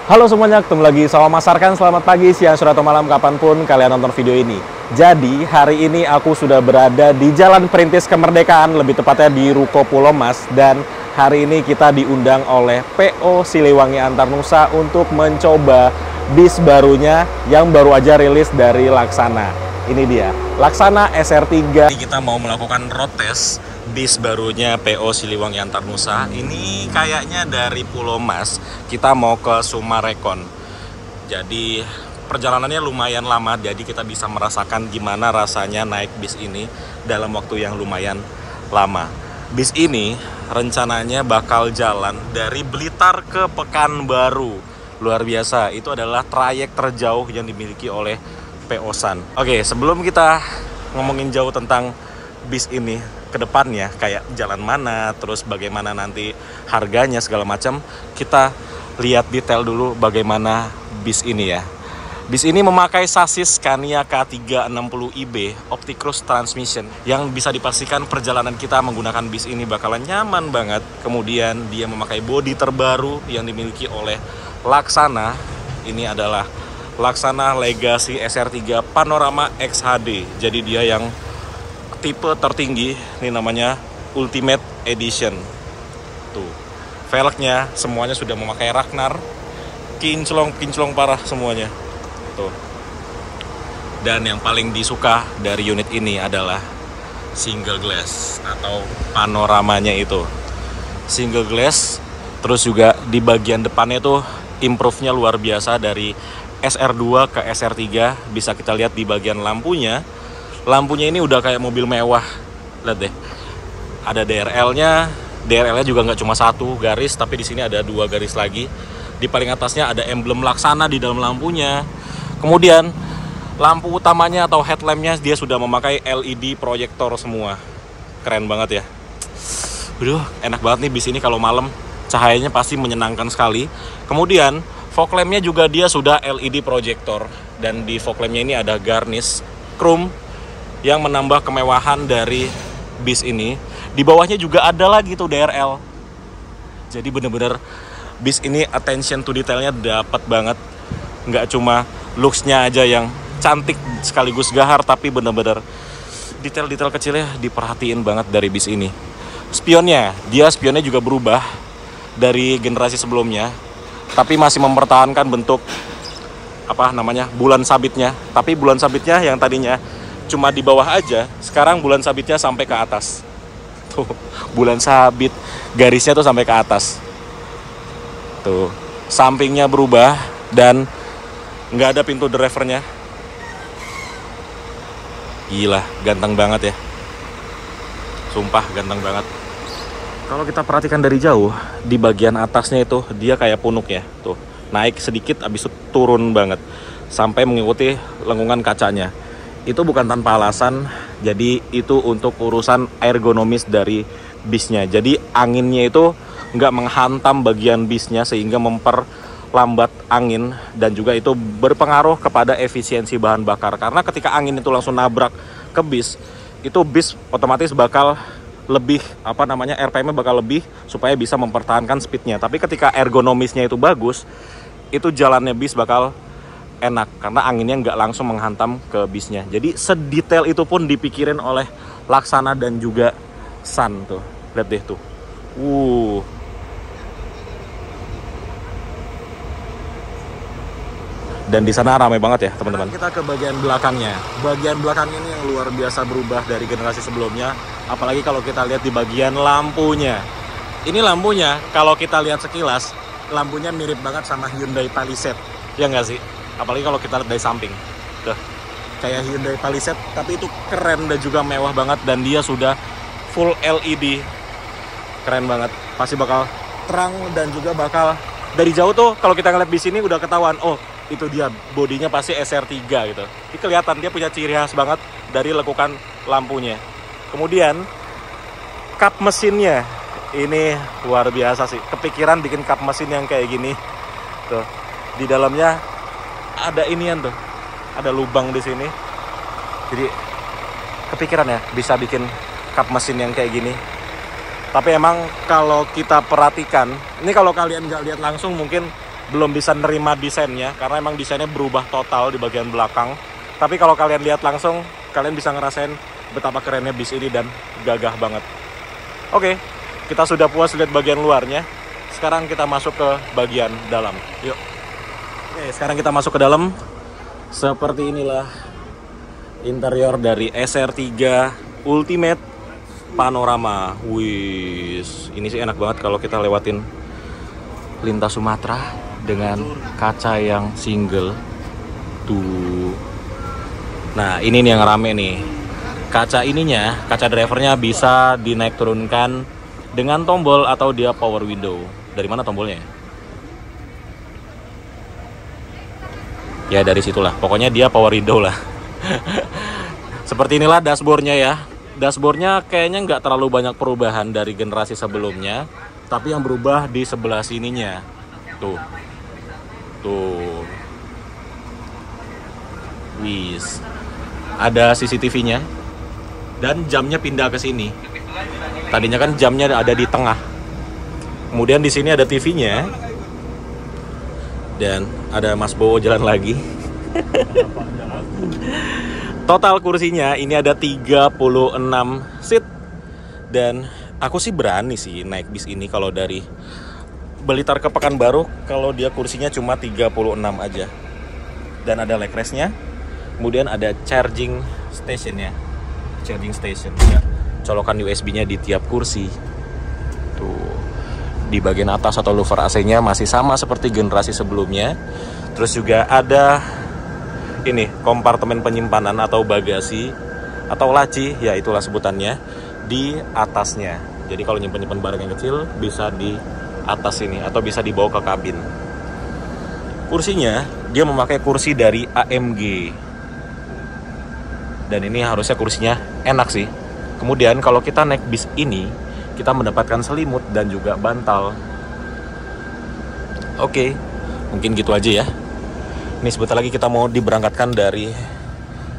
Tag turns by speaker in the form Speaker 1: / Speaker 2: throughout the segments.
Speaker 1: Halo semuanya, ketemu lagi sama Mas Arkan. Selamat pagi, siang, sore, atau malam, kapanpun kalian nonton video ini. Jadi, hari ini aku sudah berada di Jalan Perintis Kemerdekaan, lebih tepatnya di Ruko Pulau Mas. Dan hari ini kita diundang oleh PO Siliwangi Antarnusa untuk mencoba bis barunya yang baru aja rilis dari Laksana. Ini dia, Laksana SR3. Kita mau melakukan road test bis barunya PO Siliwangi Antarnusa. Ini kayaknya dari Pulau Mas kita mau ke Sumarekon. Jadi perjalanannya lumayan lama, jadi kita bisa merasakan gimana rasanya naik bis ini dalam waktu yang lumayan lama. Bis ini rencananya bakal jalan dari Blitar ke Pekanbaru. Luar biasa, itu adalah trayek terjauh yang dimiliki oleh PO San. Oke, sebelum kita ngomongin jauh tentang bis ini ke depannya, kayak jalan mana, terus bagaimana nanti harganya segala macam, kita lihat detail dulu bagaimana bis ini ya. Bis ini memakai sasis Scania K360iB Opticross Transmission yang bisa dipastikan perjalanan kita menggunakan bis ini bakalan nyaman banget. Kemudian dia memakai bodi terbaru yang dimiliki oleh Laksana. Ini adalah Laksana Legacy SR3 Panorama XHD. Jadi dia yang tipe tertinggi, ini namanya Ultimate Edition. Tuh, velgnya semuanya sudah memakai Ragnar, kinclong parah semuanya. Tuh. Dan yang paling disuka dari unit ini adalah single glass atau panoramanya itu. Single glass, terus juga di bagian depannya tuh improve-nya luar biasa dari SR2 ke SR3. Bisa kita lihat di bagian lampunya. Lampunya ini udah kayak mobil mewah. Lihat deh. Ada DRL-nya. DRL-nya juga nggak cuma satu garis, tapi di sini ada 2 garis lagi. Di paling atasnya ada emblem Laksana di dalam lampunya. Kemudian lampu utamanya atau headlamp-nya dia sudah memakai LED proyektor semua. Keren banget ya. Aduh, enak banget nih bis ini kalau malam. Cahayanya pasti menyenangkan sekali. Kemudian fog lamp-nya juga dia sudah LED proyektor. Dan di fog lamp-nya ini ada garnish chrome yang menambah kemewahan dari bis ini. Di bawahnya juga ada lagi tuh DRL. Jadi bener-bener bis ini attention to detailnya dapat banget. Nggak cuma looks-nya aja yang cantik sekaligus gahar, tapi bener-bener detail-detail kecilnya diperhatiin banget dari bis ini. Spionnya juga berubah dari generasi sebelumnya, tapi masih mempertahankan bentuk bulan sabitnya. Tapi bulan sabitnya yang tadinya cuma di bawah aja, sekarang bulan sabitnya sampai ke atas. Tuh, bulan sabit garisnya tuh sampai ke atas. Tuh, sampingnya berubah dan nggak ada pintu drivernya. Gila, ganteng banget ya. Sumpah ganteng banget. Kalau kita perhatikan dari jauh, di bagian atasnya itu dia kayak punuk ya. Tuh, naik sedikit abis itu turun banget sampai mengikuti lengkungan kacanya. Itu bukan tanpa alasan, jadi itu untuk urusan ergonomis dari bisnya. Jadi anginnya itu nggak menghantam bagian bisnya sehingga memperlambat angin, dan juga itu berpengaruh kepada efisiensi bahan bakar. Karena ketika angin itu langsung nabrak ke bis, itu bis otomatis bakal lebih RPM-nya bakal lebih supaya bisa mempertahankan speednya. Tapi ketika ergonomisnya itu bagus, itu jalannya bis bakal enak karena anginnya nggak langsung menghantam ke bisnya. Jadi sedetail itu pun dipikirin oleh Laksana dan juga San tuh. Lihat deh tuh. Dan di sana ramai banget ya teman-teman. Kita ke bagian belakangnya. Bagian belakang ini yang luar biasa berubah dari generasi sebelumnya. Apalagi kalau kita lihat di bagian lampunya. Ini lampunya kalau kita lihat sekilas, lampunya mirip banget sama Hyundai Palisade. Ya nggak sih? Apalagi kalau kita lihat dari samping. Tuh, kayak Hyundai Palisade, tapi itu keren dan juga mewah banget. Dan dia sudah full LED. Keren banget. Pasti bakal terang dan juga bakal dari jauh tuh kalau kita ngeliat di sini udah ketahuan. Oh, itu dia bodinya pasti SR3 gitu. Ini kelihatan dia punya ciri khas banget dari lekukan lampunya. Kemudian kap mesinnya ini luar biasa sih. Kepikiran bikin kap mesin yang kayak gini. Tuh, di dalamnya ada inian tuh. Ada lubang di sini. Jadi kepikiran ya bisa bikin kap mesin yang kayak gini. Tapi emang kalau kita perhatikan, ini kalau kalian nggak lihat langsung mungkin belum bisa nerima desainnya karena emang desainnya berubah total di bagian belakang. Tapi kalau kalian lihat langsung, kalian bisa ngerasain betapa kerennya bis ini dan gagah banget. Oke, kita sudah puas lihat bagian luarnya. Sekarang kita masuk ke bagian dalam. Yuk. Oke, sekarang kita masuk ke dalam. Seperti inilah interior dari SR3 Ultimate Panorama. Wih, ini sih enak banget kalau kita lewatin lintas Sumatera dengan kaca yang single. Tuh. Nah, ini nih yang rame nih. Kaca ininya, kaca drivernya bisa dinaik turunkan dengan tombol atau dia power window. Dari mana tombolnya? Ya dari situlah. Pokoknya dia power window lah. Seperti inilah dashboardnya ya. Dashboardnya kayaknya nggak terlalu banyak perubahan dari generasi sebelumnya. Tapi yang berubah di sebelah sininya. Tuh. Tuh. Wis. Ada CCTV-nya. Dan jamnya pindah ke sini. Tadinya kan jamnya ada di tengah. Kemudian di sini ada TV-nya. Dan ada Mas Bowo jalan lagi. Total kursinya ini ada 36 seat. Dan aku sih berani sih naik bis ini kalau dari Blitar ke Pekanbaru, kalau dia kursinya cuma 36 aja. Dan ada leg rest-nya. Kemudian ada charging station-nya. Charging station ya. Colokan USB-nya di tiap kursi. Tuh. Di bagian atas atau louver AC-nya masih sama seperti generasi sebelumnya. Terus juga ada ini kompartemen penyimpanan atau bagasi atau laci, ya itulah sebutannya, di atasnya. Jadi kalau nyimpen-nyimpen barang yang kecil bisa di atas ini atau bisa dibawa ke kabin. Kursinya dia memakai kursi dari AMG. Dan ini harusnya kursinya enak sih. Kemudian kalau kita naik bis ini, kita mendapatkan selimut dan juga bantal. Oke, mungkin gitu aja ya. Ini sebentar lagi kita mau diberangkatkan dari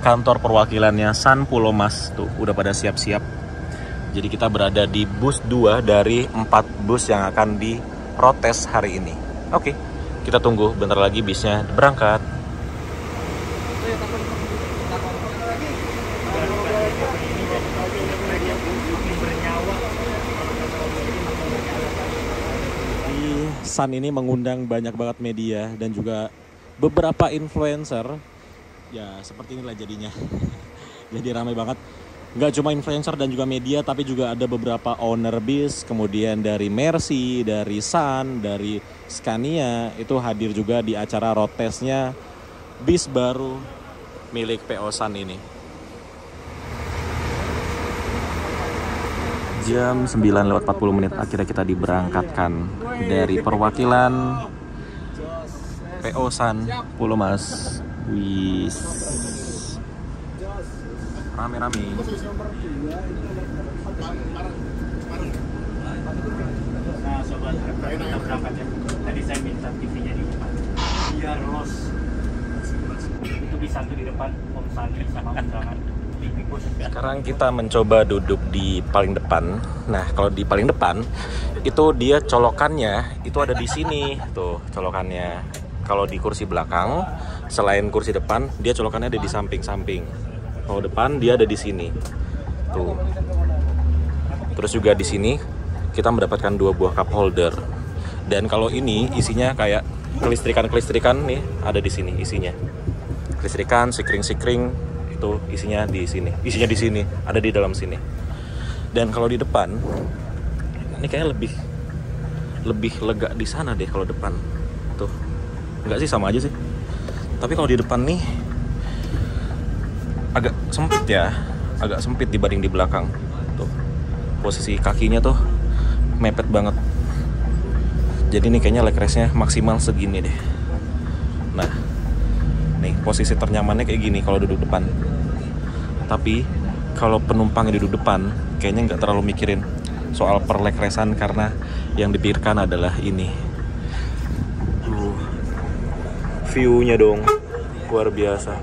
Speaker 1: kantor perwakilannya San Pulau Mas. Tuh, udah pada siap-siap. Jadi kita berada di bus 2 dari 4 bus yang akan diprotes hari ini. Oke, kita tunggu bentar lagi bisnya berangkat. Sun ini mengundang banyak banget media dan juga beberapa influencer. Ya seperti inilah jadinya. Jadi ramai banget. Nggak cuma influencer dan juga media, tapi juga ada beberapa owner bis, kemudian dari Mercy, dari Sun, dari Scania, itu hadir juga di acara road test-nya bis baru milik PO Sun ini. Jam 9:40 akhirnya kita diberangkatkan dari perwakilan PO San Pulau Mas. Wis. Rame-rame.
Speaker 2: Nah, sobat, kita berangkat ya. Tadi saya minta TV-nya di depan. Biar los. Itu bisa tuh di depan Om Sandi sama Om Jangan.
Speaker 1: Sekarang kita mencoba duduk di paling depan. Nah, kalau di paling depan itu dia colokannya itu ada di sini tuh colokannya. Kalau di kursi belakang, selain kursi depan, dia colokannya ada di samping-samping. Kalau depan dia ada di sini. Tuh. Terus juga di sini kita mendapatkan 2 buah cup holder. Dan kalau ini isinya kayak kelistrikan-kelistrikan nih ada di sini isinya. Kelistrikan, sikring-sikring itu isinya di sini. Isinya di sini, ada di dalam sini. Dan kalau di depan ini kayaknya lebih lega di sana deh kalau depan. Tuh. Enggak sih, sama aja sih. Tapi kalau di depan nih agak sempit ya. Agak sempit dibanding di belakang. Tuh. Posisi kakinya tuh mepet banget. Jadi nih kayaknya leg rest-nya maksimal segini deh. Nah, nih posisi ternyamannya kayak gini kalau duduk depan. Tapi kalau penumpangnya duduk depan, kayaknya nggak terlalu mikirin soal per leg rest-an karena yang dipikirkan adalah ini. View-nya dong, luar biasa.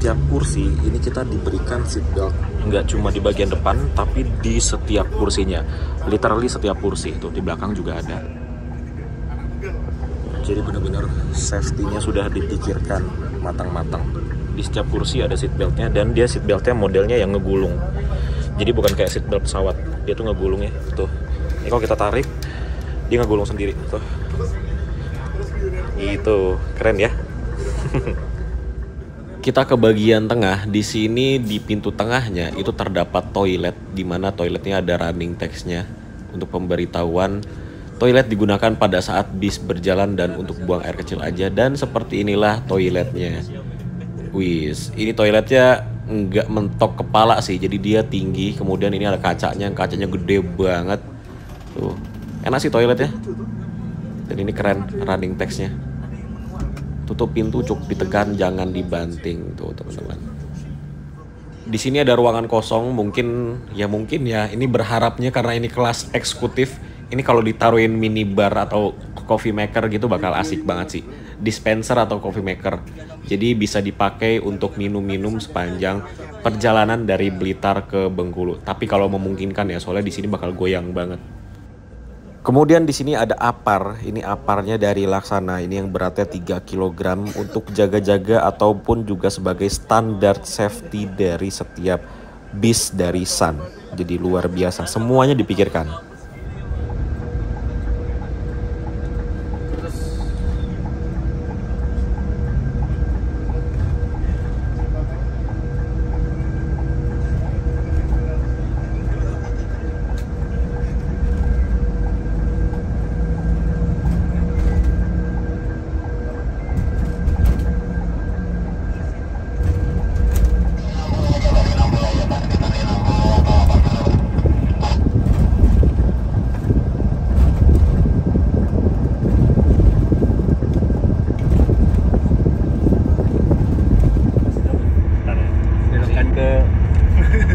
Speaker 1: setiap kursi ini kita diberikan seat belt, nggak cuma di bagian depan tapi di setiap kursinya, literally setiap kursi. Itu di belakang juga ada. Jadi benar-benar safety-nya sudah dipikirkan matang-matang. Di setiap kursi ada seat beltnya, dan dia seat beltnya modelnya yang ngegulung. Jadi bukan kayak seat belt pesawat, dia tuh ngegulungnya tuh. Ini kalau kita tarik dia ngegulung sendiri tuh. Itu keren ya. Kita ke bagian tengah. Di sini di pintu tengahnya itu terdapat toilet, di mana toiletnya ada running text-nya untuk pemberitahuan toilet digunakan pada saat bis berjalan dan untuk buang air kecil aja. Dan seperti inilah toiletnya. Wis, ini toiletnya nggak mentok kepala sih, jadi dia tinggi. Kemudian ini ada kacanya gede banget. Tuh, enak sih toiletnya. Dan ini keren running text-nya. Tutup pintu, cukup ditekan, jangan dibanting tuh teman-teman. Di sini ada ruangan kosong, mungkin ya ini berharapnya karena ini kelas eksekutif, ini kalau ditaruhin minibar atau coffee maker gitu bakal asik banget sih. Dispenser atau coffee maker. Jadi bisa dipakai untuk minum-minum sepanjang perjalanan dari Blitar ke Bengkulu. Tapi kalau memungkinkan ya, soalnya di sini bakal goyang banget. Kemudian di sini ada apar. Ini aparnya dari Laksana. Ini yang beratnya 3 kg untuk jaga-jaga ataupun juga sebagai standar safety dari setiap bis dari Sun. Jadi luar biasa. Semuanya dipikirkan.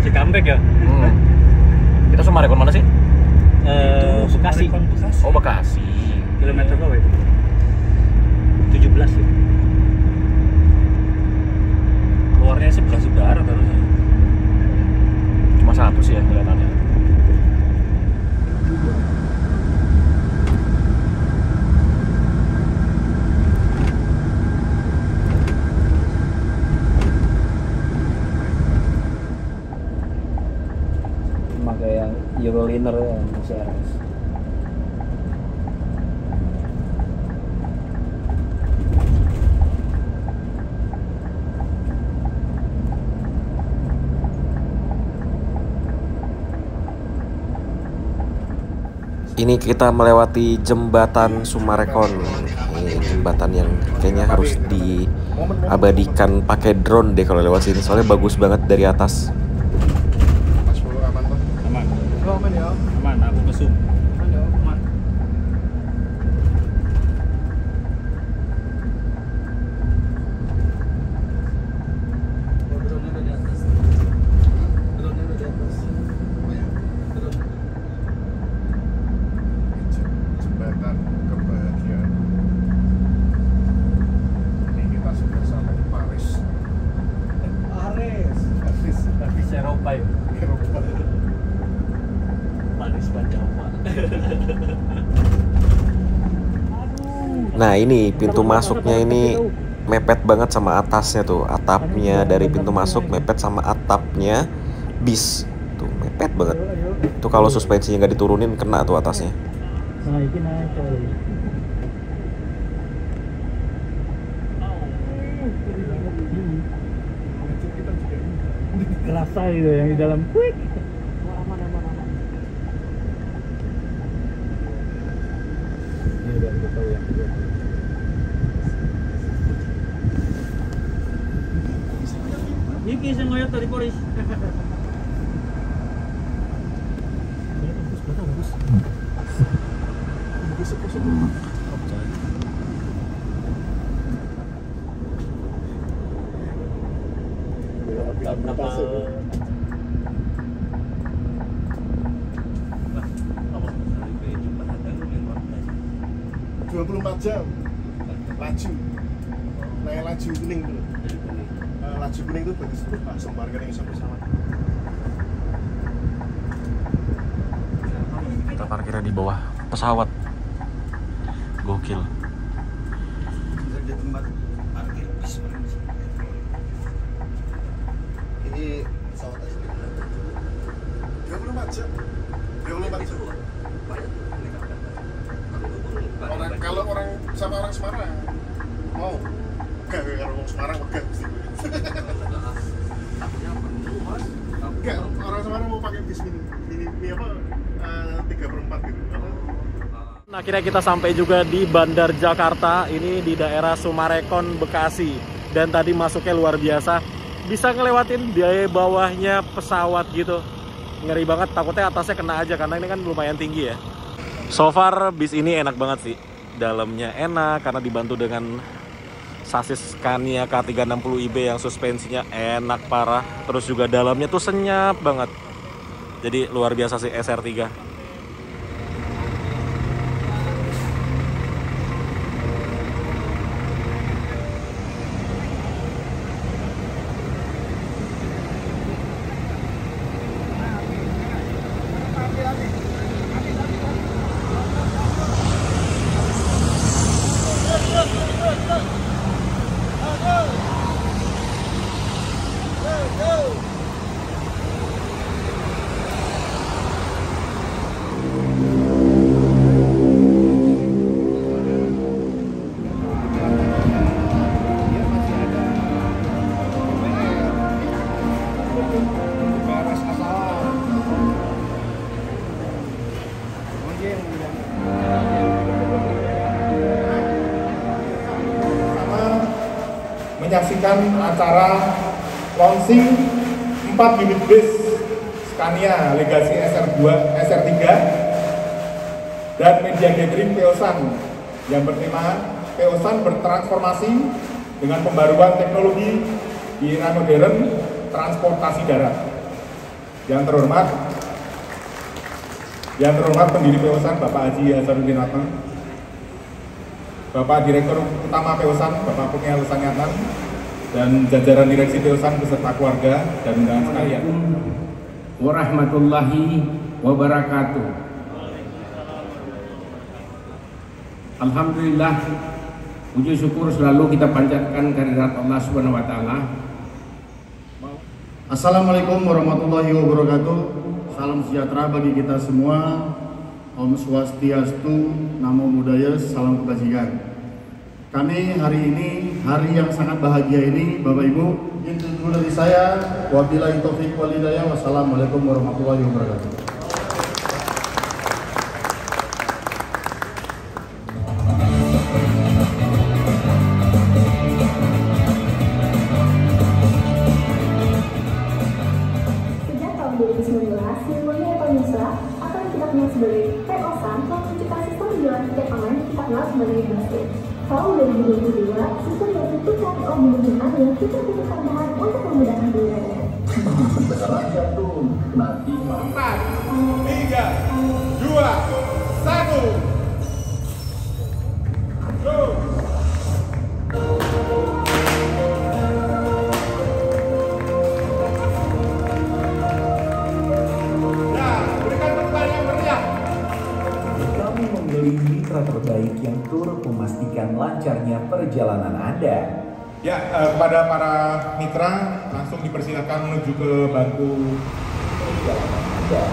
Speaker 2: Cikampek ya?
Speaker 1: Kita Sumarekon mana sih?
Speaker 2: Bekasi.
Speaker 1: Oh, Bekasi.
Speaker 2: Kilometer berapa itu? 17 ya. Keluarnya sih Bekasi Barat harusnya.
Speaker 1: Cuma satu sih ya kelihatannya.
Speaker 2: Pakai yang Euroliner yang CRS.
Speaker 1: Ini kita melewati jembatan Sumarekon. Ini jembatan yang kayaknya harus diabadikan pakai drone deh kalau lewat sini, soalnya bagus banget dari atas.
Speaker 2: Aman. Aman ya. Aman, aku kesum. Aman ya, aman.
Speaker 3: Jembatan kebahagiaan. Ini kita sudah sampai di Paris.
Speaker 2: Paris Eropa ya. Paris Java.
Speaker 1: Nah, ini pintu masuknya ini mepet banget sama atasnya tuh. Atapnya dari pintu masuk mepet sama atapnya bis. Tuh, mepet banget. Tuh kalau suspensinya nggak diturunin kena tuh atasnya.
Speaker 2: Nah, ini naik coy. Kerasa gitu yang di dalam. Quick. Aman. Ini udah kita tahu yang kedua. Iki sing ngoyo tadi polis.
Speaker 3: Berapa 24 jam laju, naik laju kuning dulu. laju kuning itu bagus tuh, Pak Sembar kan yang sampai pesawat.
Speaker 1: Kita parkirnya di bawah pesawat. Gokil.
Speaker 3: Di tempat parkir bis. Ini pesawat asli. 24 jam. 24 jam. Kalau orang sama orang Semarang mau enggak orang Semarang enggak mesti. Enggak, orang Semarang mau pakai bis ini apa 3/4 gitu.
Speaker 1: Nah, akhirnya kita sampai juga di Bandar Jakarta, ini di daerah Sumarekon, Bekasi. Dan tadi masuknya luar biasa, bisa ngelewatin di bawahnya pesawat gitu. Ngeri banget, takutnya atasnya kena aja karena ini kan lumayan tinggi ya. So far bis ini enak banget sih. Dalamnya enak karena dibantu dengan sasis Scania K360iB yang suspensinya enak parah. Terus juga dalamnya tuh senyap banget. Jadi luar biasa sih SR3.
Speaker 4: Menyaksikan acara launching 4 unit bis Scania Legacy SR3 dan media gathering Peosan yang bertema Peosan bertransformasi dengan pembaruan teknologi di era modern transportasi darat. Yang terhormat pendiri Peosan Bapak Haji Hasanuddin Atman, Bapak Direktur Utama Peosan, Bapak Punya Lusanyatan, dan jajaran direksi Peosan beserta keluarga dan undangan sekalian.
Speaker 5: Warahmatullahi wabarakatuh. Alhamdulillah, puji syukur selalu kita panjatkan kehadirat Allah Subhanahu wa taala.
Speaker 6: Assalamualaikum warahmatullahi wabarakatuh. Salam sejahtera bagi kita semua. Om Swastiastu, Namo Buddhaya, salam kebajikan. Kami hari ini, hari yang sangat bahagia ini, Bapak Ibu, itu dulu dari saya. Wabillahi taufiq wal hidayah. Wassalamualaikum warahmatullahi wabarakatuh.
Speaker 7: Sejak tahun 2019, Simulnya Ekonomisra atau yang kita kenal sebagai Peosan telah menciptakan sistem penjualan tiket online yang kita kenal sebagai Busway. Tahun 2022, sistem yang dibutuhkan penggunaan yang kita butuhkan bahan untuk memudahkan penggunaannya.
Speaker 4: Sekarang jatuh, nanti 4, 3, 2, 1. Go!
Speaker 8: Mitra terbaik yang turut memastikan lancarnya perjalanan Anda.
Speaker 4: Ya, kepada para mitra langsung dipersilakan menuju ke bangku
Speaker 8: Perjalanan Anda.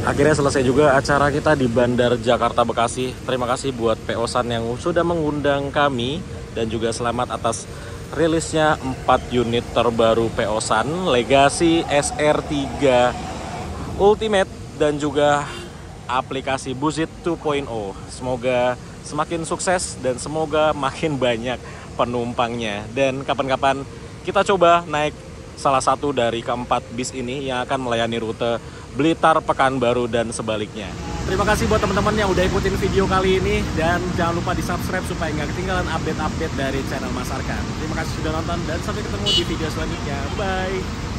Speaker 1: Akhirnya selesai juga acara kita di Bandar Jakarta Bekasi. Terima kasih buat Peosan yang sudah mengundang kami dan juga selamat atas rilisnya 4 unit terbaru Peosan Legacy SR3 Ultimate dan juga aplikasi Buzit 2.0. Semoga semakin sukses dan semoga makin banyak penumpangnya. Dan kapan-kapan kita coba naik salah satu dari keempat bis ini yang akan melayani rute Blitar, Pekanbaru, dan sebaliknya. Terima kasih buat teman-teman yang udah ikutin video kali ini. Dan jangan lupa di-subscribe supaya nggak ketinggalan update-update dari channel Mas Arkan. Terima kasih sudah nonton dan sampai ketemu di video selanjutnya. Bye!